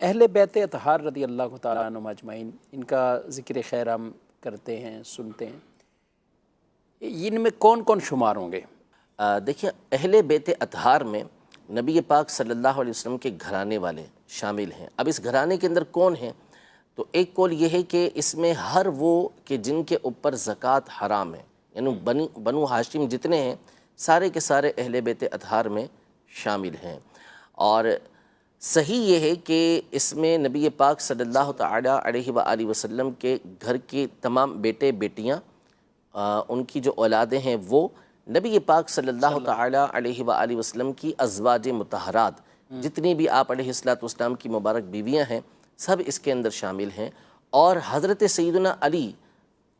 اہل بیت اطہار رضی اللہ تعالیٰ عنہم اجمعین، ان کا ذکر خیر ہم کرتے ہیں، سنتے ہیں، ان میں کون کون شمار ہوں گے؟ دیکھیں، اہل بیت اطہار میں نبی پاک صلی اللہ علیہ وسلم کے گھرانے والے شامل ہیں۔ اب اس گھرانے کے اندر کون ہیں؟ تو ایک قول یہ ہے کہ اس میں ہر وہ کہ جن کے اوپر زکوٰۃ حرام ہے، یعنی بنو ہاشم جتنے ہیں سارے کے سارے اہل بیت اطہار میں شامل ہیں۔ اور صحیح یہ ہے کہ اس میں نبی پاک صلی اللہ تعالی علیہ وآلہ وسلم کے گھر کے تمام بیٹے بیٹیاں، ان کی جو اولادیں ہیں، وہ نبی پاک صلی اللہ تعالی علیہ وآلہ وسلم کی ازواج مطہرات، جتنی بھی آپ علیہ السلام کی مبارک بیویاں ہیں، سب اس کے اندر شامل ہیں۔ اور حضرت سیدنا علی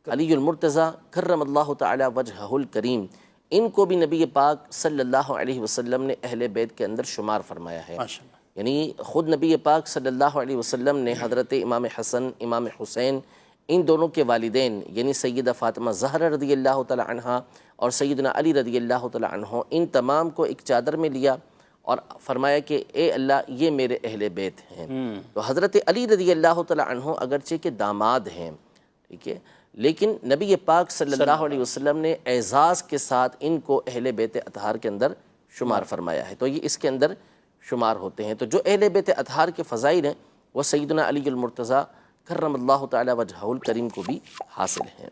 المرتضیٰ کرم اللہ تعالی وجہہ الکریم، ان کو بھی نبی پاک صلی اللہ علیہ وسلم نے اہل بیت کے اندر شمار فرمایا ہے۔ یعنی خود نبی پاک صلی اللہ علیہ وسلم نے حضرت امام حسن، امام حسین، ان دونوں کے والدین یعنی سیدہ فاطمہ زہرا رضی اللہ تعالی عنہا اور سیدنا علی رضی اللہ تعالی عنہ، ان تمام کو ایک چادر میں لیا اور فرمایا کہ اے اللہ یہ میرے اہل بیت ہیں۔ تو حضرت علی رضی اللہ تعالی عنہ اگرچہ کہ داماد ہیں، ٹھیک ہے، لیکن نبی پاک صلی اللہ علیہ وسلم نے اعزاز کے ساتھ ان کو اہل بیت اطہار کے اندر شمار فرمایا ہے، تو یہ اس کے اندر شمار ہوتے ہیں۔ تو جو اہل بیت اطہار کے فضائل ہیں وہ سیدنا علی المرتضیٰ کرم اللہ تعالی وجہہ الکریم کو بھی حاصل ہیں۔